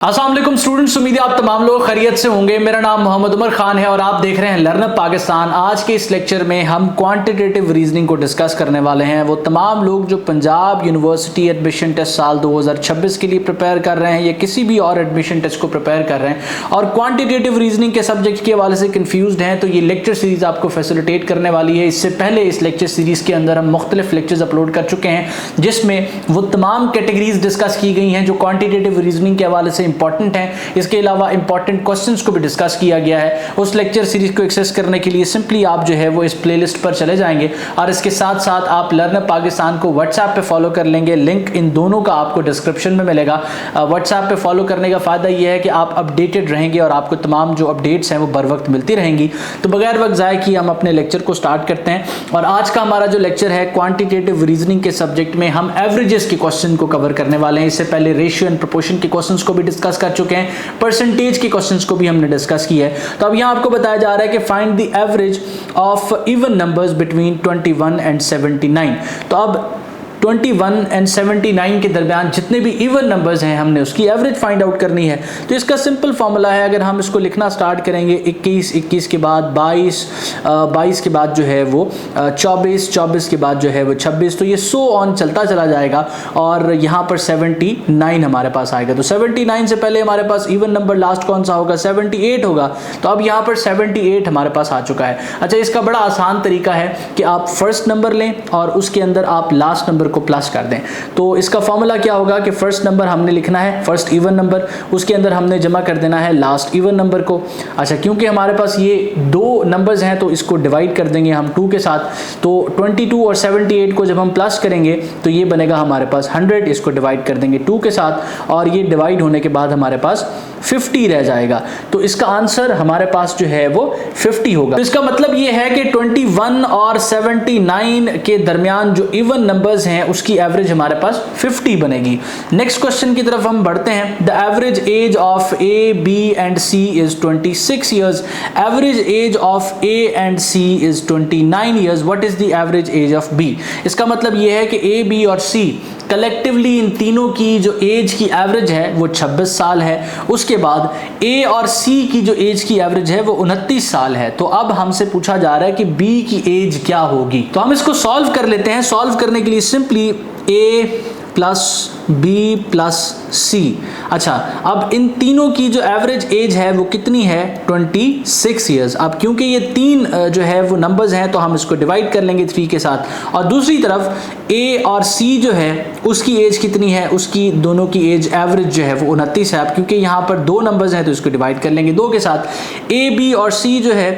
अस्सलाम वालेकुम स्टूडेंट्स, उम्मीद है आप तमाम लोग खैरियत से होंगे। मेरा नाम मोहम्मद उमर खान है और आप देख रहे हैं लर्नअप पाकिस्तान। आज के इस लेक्चर में हम क्वांटिटेटिव रीजनिंग को डिस्कस करने वाले हैं। वो तमाम लोग जो पंजाब यूनिवर्सिटी एडमिशन टेस्ट साल 2026 के लिए प्रिपेयर कर रहे हैं या किसी भी और एडमिशन टेस्ट को प्रिपेयर कर रहे हैं और क्वान्टिटेटिव रीजनिंग के सब्जेक्ट के हवाले से कन्फ्यूज हैं, तो ये लेक्चर सीरीज आपको फैसिलिटेट करने वाली है। इससे पहले इस लेक्चर सीरीज के अंदर हम मुख्तलिफ लेक्चर्स अपलोड कर चुके हैं जिसमें वो तमाम कैटेगरीज डिस्कस की गई हैं जो क्वान्टिटेटिव रीजनिंग के हवाले से इंपॉर्टेंट है। इसके अलावा इंपॉर्टेंट क्वेश्चंस को भी डिस्कस किया गया है। उस लेक्चर सीरीज को एक्सेस करने के लिए सिंपली आप जो है वो इस प्लेलिस्ट पर चले जाएंगे और इसके साथ साथ आप लर्नअप पाकिस्तान को व्हाट्सएप पे फॉलो कर लेंगे। लिंक इन दोनों का आपको डिस्क्रिप्शन में मिलेगा। व्हाट्सएप पे फॉलो करने का फायदा यह है कि आप अपडेटेड रहेंगे और आपको तमाम जो अपडेट्स हैं वो बर वक्त मिलती रहेंगी। तो बगैर वक्त ज़ाय किए हम अपने लेक्चर को स्टार्ट करते हैं। और आज का हमारा जो लेक्चर है क्वांटिटेटिव रीजनिंग के सब्जेक्ट में हम एवरेजेस के क्वेश्चन को कवर करने वाले हैं। इससे पहले रेशियो एंड प्रोपोर्शन के क्वेश्चंस को भी डिस्कस कर चुके हैं, परसेंटेज के क्वेश्चंस को भी हमने डिस्कस किया है। तो अब यहां आपको बताया जा रहा है कि find the average of even numbers between 21 and 79। तो अब 21 एंड 79 के दरमियान जितने भी इवन नंबर्स हैं हमने उसकी एवरेज फाइंड आउट करनी है। तो इसका सिंपल फॉर्मूला है, अगर हम इसको लिखना स्टार्ट करेंगे 21, 21 के बाद 22, 22 के बाद जो है वो 24, 24 के बाद जो है वो 26, तो ये सो ऑन चलता चला जाएगा और यहाँ पर 79 हमारे पास आएगा। तो 79 से पहले हमारे पास इवन नंबर लास्ट कौन सा होगा? 78 होगा। तो अब यहाँ पर 78 हमारे पास आ चुका है। अच्छा, इसका बड़ा आसान तरीका है कि आप फर्स्ट नंबर लें और उसके अंदर आप लास्ट नंबर को प्लस कर दें। तो इसका फॉर्मूला क्या होगा कि फर्स्ट नंबर हमने लिखना है, फर्स्ट इवन नंबर, उसके अंदर हमने जमा कर देना है लास्ट इवन नंबर को। अच्छा, क्योंकि हमारे पास ये दो नंबर्स हैं तो इसको डिवाइड कर देंगे हम 2 के साथ। तो 22 और 78 को जब हम प्लस करेंगे तो ये बनेगा हमारे पास 100। इसको डिवाइड कर देंगे 2 के साथ और ये डिवाइड होने के बाद हमारे पास 50 रह जाएगा। तो इसका आंसर हमारे पास जो है वो 50 होगा। तो इसका मतलब ये है कि 21 और 79 के दरमियान जो इवन नंबर्स हैं उसकी एवरेज हमारे पास 50 बनेगी। नेक्स्ट क्वेश्चन की तरफ हम बढ़ते हैं। The average age of A, B and C is 26 years. Average age of A and C is 29 years. What is the average age of B? इसका मतलब ये है कि ए, बी और सी कलेक्टिवली इन तीनों की जो एज की एवरेज है वो 26 साल है। उसके बाद ए और सी की जो एज की एवरेज है वो 29 साल है। तो अब हमसे पूछा जा रहा है कि बी की एज क्या होगी। तो हम इसको सॉल्व कर लेते हैं। सॉल्व करने के लिए सिंपली ए प्लस बी प्लस सी। अच्छा, अब इन तीनों की जो एवरेज एज है वो कितनी है? 26 ईयर्स। अब क्योंकि ये तीन जो है वो नंबर्स हैं तो हम इसको डिवाइड कर लेंगे 3 के साथ। और दूसरी तरफ ए और सी जो है उसकी एज कितनी है? उसकी दोनों की एज एवरेज जो है वो 29 है। अब क्योंकि यहाँ पर दो नंबर्स हैं तो इसको डिवाइड कर लेंगे 2 के साथ। ए, बी और सी जो है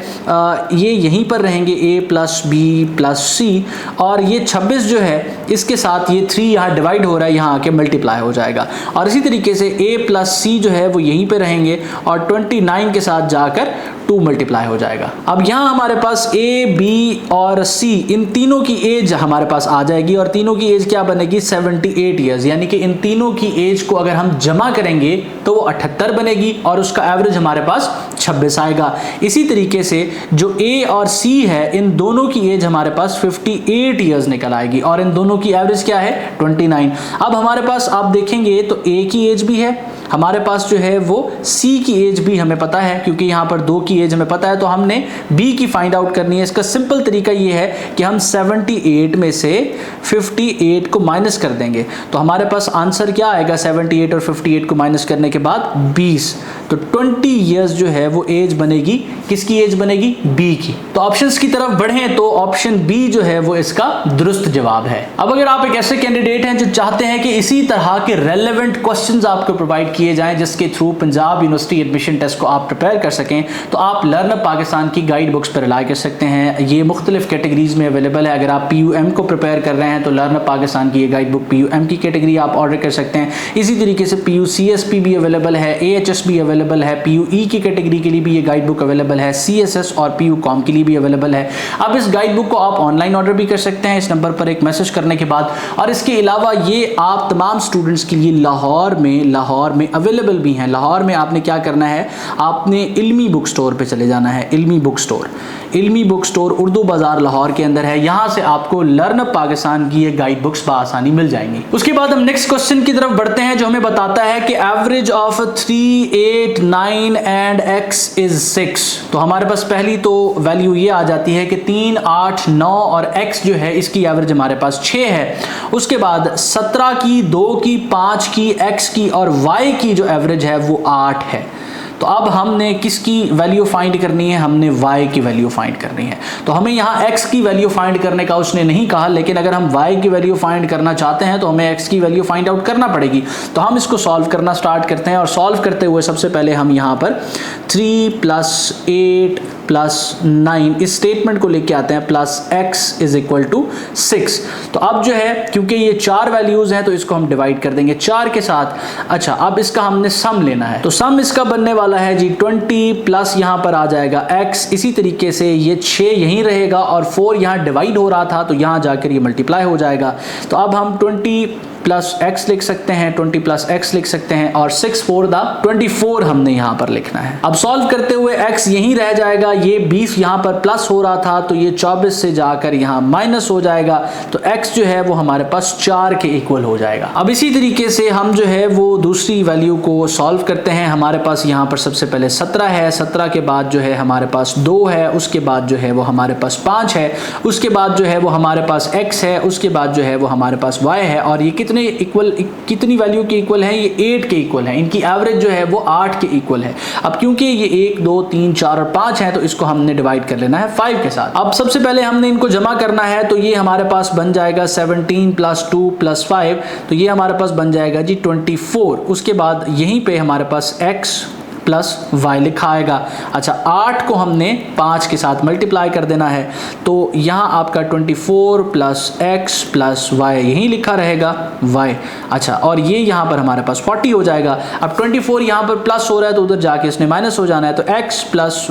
ये यहीं पर रहेंगे, ए प्लस बी प्लस सी। और ये 26 जो है इसके साथ ये 3 यहाँ डिवाइड हो रहा है, यहाँ आके मल्टीप्लाई हो जाएगा। और इसी तरीके से ए प्लस सी जो है वो यहीं पे रहेंगे और 29 के साथ जाकर 2 मल्टीप्लाई हो जाएगा। अब यहाँ हमारे पास ए, बी और सी इन तीनों की एज हमारे पास आ जाएगी और तीनों की एज क्या बनेगी? 78 ईयर्स। यानी कि इन तीनों की एज को अगर हम जमा करेंगे तो वो 78 बनेगी और उसका एवरेज हमारे पास 26 आएगा। इसी तरीके से जो ए और सी है इन दोनों की एज हमारे पास 58 ईयर्स निकल आएगी और इन दोनों की एवरेज क्या है? 29। अब हमारे पास आप देखेंगे तो ए की एज भी है हमारे पास, जो है वो सी की एज भी हमें पता है क्योंकि यहाँ पर 2 की एज हमें पता है। तो हमने बी की फाइंड आउट करनी है। इसका सिंपल तरीका ये है कि हम 78 में से 58 को माइनस कर देंगे तो हमारे पास आंसर क्या आएगा? 78 और 58 को माइनस करने के बाद 20। तो 20 ईयर्स जो है वो एज बनेगी, किसकी एज बनेगी? बी की। तो ऑप्शंस की तरफ बढ़ें तो ऑप्शन बी जो है वो इसका दुरुस्त जवाब है। अब अगर आप एक ऐसे कैंडिडेट हैं जो चाहते हैं कि इसी तरह के रेलेवेंट क्वेश्चंस आपको प्रोवाइड किए जाएं जिसके through Punjab university admission test को आप प्रिपेयर कर सकें, तो आप लर्नअप पाकिस्तान की गाइड बुक्स पर रिलाई कर सकते हैं। ये मुख्तलिफ कैटेगरीज में अवेलेबल है। अगर आप PUM को प्रिपेयर कर रहे हैं तो लर्नअप पाकिस्तान की ये गाइड बुक PUM की कैटेगरी आप ऑर्डर कर सकते हैं। इसी तरीके से PUCSP भी अवेलेबल है, AHS भी अवेलेबल है, PUE की कैटेगरी के लिए भी ये गाइड बुक अवेलेबल है, CSS और PUCOM के लिए भी अवेलेबल है। अब इस गाइड बुक को आप ऑनलाइन ऑर्डर भी कर सकते हैं इस नंबर पर एक मैसेज करने के बाद। और इसके अलावा ये आप तमाम स्टूडेंट्स के लिए लाहौर में में अवेलेबल भी हैं। लाहौर में आपने क्या करना है, आपने इल्मी बुक स्टोर पे चले जाना है। इल्मी बुक स्टोर उर्दू बाजार लाहौर के अंदर है। यहाँ से आपको लर्न पाकिस्तान की ये गाइड बुक्स बआसानी मिल जाएंगी। उसके बाद हम नेक्स्ट क्वेश्चन की तरफ बढ़ते हैं जो हमें बताता है कि average of 3, 8, 9 and x is 6। तो हमारे पास पहली तो वैल्यू ये आ जाती है कि 3, 8, 9 और x जो है इसकी एवरेज हमारे पास 6 है। उसके बाद 17 की, 2 की, 5 की, x की और y की जो एवरेज है वो 8 है। तो अब हमने किसकी वैल्यू फाइंड करनी है, हमने y की वैल्यू फाइंड करनी है। तो हमें यहाँ x की वैल्यू फाइंड करने का उसने नहीं कहा, लेकिन अगर हम y की वैल्यू फाइंड करना चाहते हैं तो हमें x की वैल्यू फाइंड आउट करना पड़ेगी। तो हम इसको सॉल्व करना स्टार्ट करते हैं और सॉल्व करते हुए सबसे पहले हम यहाँ पर 3 + 8 + 9 इस स्टेटमेंट को लेके आते हैं, plus x is equal to 6। तो अब जो है क्योंकि ये 4 वैल्यूज हैं तो इसको हम डिवाइड कर देंगे 4 के साथ। अच्छा, अब इसका हमने सम लेना है, तो सम इसका बनने वाला है जी 20 प्लस यहाँ पर आ जाएगा x। इसी तरीके से ये 6 यहीं रहेगा और 4 यहाँ डिवाइड हो रहा था तो यहाँ जाकर ये मल्टीप्लाई हो जाएगा। तो अब हम 20 प्लस x लिख सकते हैं, 20 प्लस x लिख सकते हैं और 6 4 दा 24 हमने यहाँ पर लिखना है। अब सॉल्व करते हुए x यहीं रह जाएगा, ये 20 यहाँ पर प्लस हो रहा था तो ये 24 से जाकर यहाँ माइनस हो जाएगा। तो x जो है वो हमारे पास 4 के इक्वल हो जाएगा। अब इसी तरीके से हम जो है वो दूसरी वैल्यू को सॉल्व करते हैं। हमारे पास यहाँ पर सबसे पहले 17 है, 17 के बाद जो है हमारे पास 2 है, उसके बाद जो है वो हमारे पास 5 है, उसके बाद जो है वो हमारे पास x है, उसके बाद जो है वो हमारे पास y है और ये कितनी वैल्यू के इक्वल है, ये 8 के इक्वल है। इनकी एवरेज जो है वो 8 के इक्वल है। अब क्योंकि ये 1, 2, 3, 4 और 5 है तो इसको हमने डिवाइड कर लेना है 5 के साथ। अब सबसे पहले हमने इनको जमा करना है तो ये हमारे पास बन जाएगा 17 + 2 + 5, तो ये हमारे पास बन जाएगा जी 24। उसके बाद यहीं पे हमारे पास x प्लस y लिखा आएगा। अच्छा, 8 को हमने 5 के साथ मल्टीप्लाई कर देना है तो यहाँ आपका 24 प्लस x प्लस y यहीं लिखा रहेगा y। अच्छा, और ये यहाँ पर हमारे पास 40 हो जाएगा। अब 24 यहाँ पर प्लस हो रहा है तो उधर जाके इसने माइनस हो जाना है, तो x plus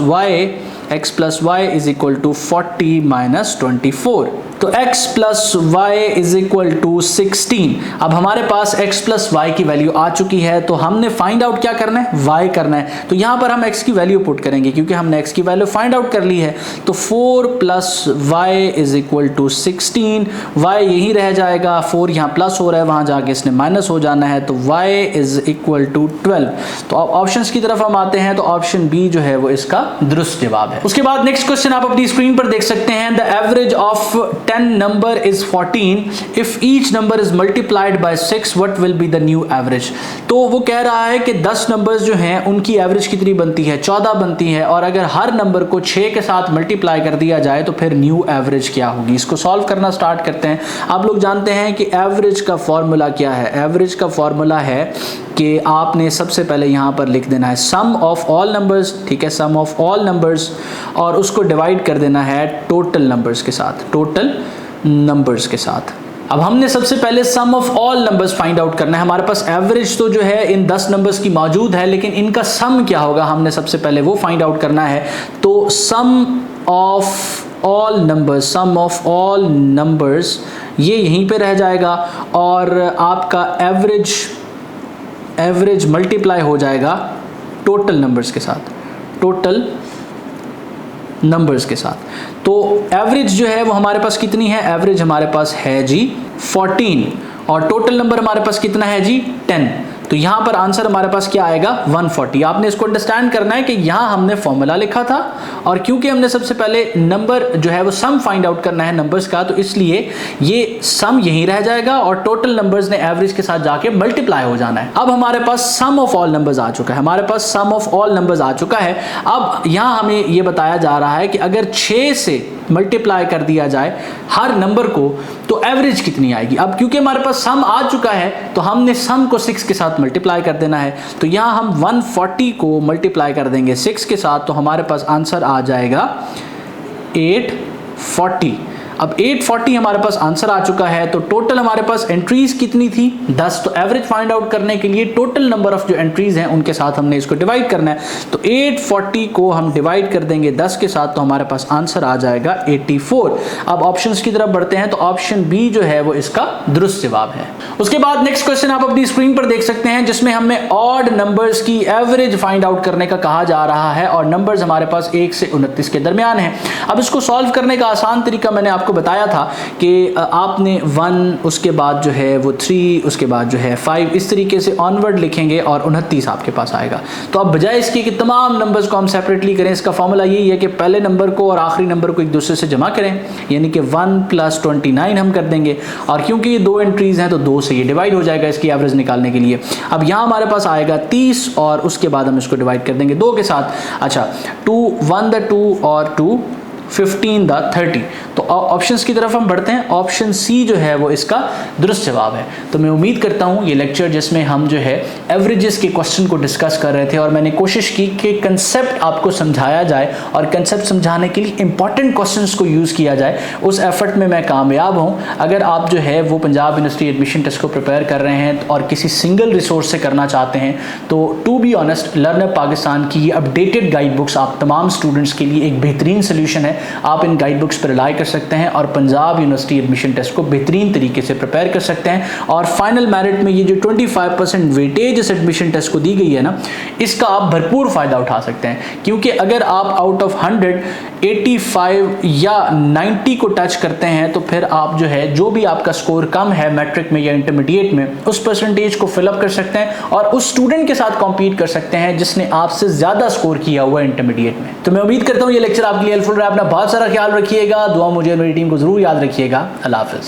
y is equal to 40 minus 24। तो x plus y is equal to 16। अब हमारे पास x प्लस y की वैल्यू आ चुकी है तो हमने फाइंड आउट क्या करना है, y करना है। तो यहाँ पर हम x की वैल्यू पुट करेंगे क्योंकि हमने x की वैल्यू फाइंड आउट कर ली है। तो 4 plus y is equal to 16, y यहीं रह जाएगा, 4 यहाँ प्लस हो रहा है वहाँ जाके इसने माइनस हो जाना है, तो y इज इक्वल टू 12। तो अब ऑप्शंस की तरफ हम आते हैं तो ऑप्शन बी जो है वो इसका दुरुस्त जवाब है। उसके बाद नेक्स्ट क्वेश्चन आप अपनी स्क्रीन पर देख सकते हैं, the average of 10 number is 14 if each number is multiplied by 6 what will be the new average। तो वो कह रहा है कि 10 नंबर्स जो हैं उनकी एवरेज कितनी बनती है, 14 बनती है, और अगर हर नंबर को 6 के साथ मल्टीप्लाई कर दिया जाए तो फिर न्यू एवरेज क्या होगी। इसको सॉल्व करना स्टार्ट करते हैं। आप लोग जानते हैं कि एवरेज का फॉर्मूला क्या है। एवरेज का फॉर्मूला है कि आपने सबसे पहले यहाँ पर लिख देना है सम ऑफ ऑल नंबर्स, ठीक है, सम ऑफ ऑल नंबर्स, और उसको डिवाइड कर देना है टोटल नंबर्स के साथ, टोटल नंबर्स के साथ। अब हमने सबसे पहले sum of all numbers find out करना है। हमारे पास एवरेज तो जो है इन 10 नंबर्स की मौजूद है, लेकिन इनका सम क्या होगा हमने सबसे पहले वो फाइंड आउट करना है। तो sum of all numbers, sum of all numbers ये यहीं पे रह जाएगा और आपका एवरेज मल्टीप्लाई हो जाएगा टोटल नंबर्स के साथ, टोटल नंबर्स के साथ। तो एवरेज जो है वो हमारे पास कितनी है, एवरेज हमारे पास है जी 14 और टोटल नंबर हमारे पास कितना है जी 10। तो यहाँ पर आंसर हमारे पास क्या आएगा 140। आपने इसको अंडरस्टैंड करना है कि यहाँ हमने फॉर्मूला लिखा था और क्योंकि हमने सबसे पहले नंबर जो है वो सम फाइंड आउट करना है नंबर्स का, तो इसलिए ये सम यहीं रह जाएगा और टोटल नंबर्स ने एवरेज के साथ जाके मल्टीप्लाई हो जाना है। अब हमारे पास सम ऑफ ऑल नंबर्स आ चुका है, हमारे पास सम ऑफ ऑल नंबर्स आ चुका है। अब यहाँ हमें ये बताया जा रहा है कि अगर 6 से मल्टीप्लाई कर दिया जाए हर नंबर को तो एवरेज कितनी आएगी। अब क्योंकि हमारे पास सम आ चुका है तो हमने सम को 6 के साथ मल्टीप्लाई कर देना है। तो यहाँ हम 140 को मल्टीप्लाई कर देंगे 6 के साथ, तो हमारे पास आंसर आ जाएगा 840। अब 840 हमारे पास आंसर आ चुका है। तो टोटल हमारे पास एंट्रीज कितनी थी? 10। तो एवरेज फाइंड आउट करने के लिए टोटल नंबर ऑफ जो एंट्रीज हैं उनके साथ हमने इसको डिवाइड करना है। तो 840 को हम डिवाइड कर देंगे 10 के साथ, तो हमारे पास आंसर आ जाएगा 84। अब ऑप्शंस की तरफ बढ़ते हैं, तो ऑप्शन बी जो है वो इसका दुरुस्त जवाब है। उसके बाद नेक्स्ट क्वेश्चन आप अपनी स्क्रीन पर देख सकते हैं, जिसमें हमें ऑड नंबर्स की एवरेज फाइंड आउट करने का कहा जा रहा है और नंबर्स हमारे पास 1 से 29 के दरमियान है। अब इसको सॉल्व करने का आसान तरीका मैंने आपको बताया था कि आपने 1, उसके बाद जो है वो 3, उसके बाद जो है 5, इस तरीके से ऑनवर्ड लिखेंगे और 29 आपके पास आएगा। तो अब बजाय इसके कि तमाम नंबर्स को हम सेपरेटली करें, इसका फॉर्मूला यही है कि पहले नंबर को और आखिरी नंबर को एक दूसरे से जमा करें, यानी कि 1 + 29 हम कर देंगे, और क्योंकि ये 2 एंट्रीज हैं तो 2 से ये डिवाइड हो जाएगा इसकी एवरेज निकालने के लिए। अब यहाँ हमारे पास आएगा 30 और उसके बाद हम इसको डिवाइड कर देंगे 2 के साथ। अच्छा, 2 1 द 2 और 2 15 द 30। तो ऑप्शंस की तरफ हम बढ़ते हैं। ऑप्शन सी जो है वो इसका दुरुस्त जवाब है। तो मैं उम्मीद करता हूँ ये लेक्चर जिसमें हम जो है एवरेजेस के क्वेश्चन को डिस्कस कर रहे थे और मैंने कोशिश की कि कंसेप्ट आपको समझाया जाए और कंसेप्ट समझाने के लिए इंपॉर्टेंट क्वेश्चंस को यूज़ किया जाए, उस एफर्ट में मैं कामयाब हूँ। अगर आप जो है वो पंजाब यूनिवर्सिटी एडमिशन टेस्ट को प्रिपेयर कर रहे हैं और किसी सिंगल रिसोर्स से करना चाहते हैं, तो to be honest learner Pakistan की ये अपडेटेड गाइड बुक्स आप तमाम स्टूडेंट्स के लिए एक बेहतरीन सोल्यूशन है। आप इन गाइड बुक्स पर रिलाई कर सकते हैं और पंजाब यूनिवर्सिटी एडमिशन टेस्ट को बेहतरीन तरीके से प्रिपेयर कर सकते हैं। और फाइनल मेरिट में ये जो 25% वेटेज इस एडमिशन टेस्ट को दी गई है ना, इसका आप भरपूर फ़ायदा उठा सकते हैं, क्योंकि अगर आप आउट ऑफ 100 85 या 90 को टच करते हैं तो फिर आप जो है जो भी आपका स्कोर कम है मैट्रिक में या इंटरमीडिएट में, उस परसेंटेज को फिलअप कर सकते हैं और उस स्टूडेंट के साथ कॉम्पीट कर सकते हैं जिसने आपसे ज़्यादा स्कोर किया हुआ है इंटरमीडिएट में। तो मैं उम्मीद करता हूँ ये लेक्चर आपके लिए हेल्पफुल रहा। अपना बहुत सारा ख्याल रखिएगा, दुआ मुझे मेरी टीम को ज़रूर याद रखिएगा। अल्लाह हाफ़िज़।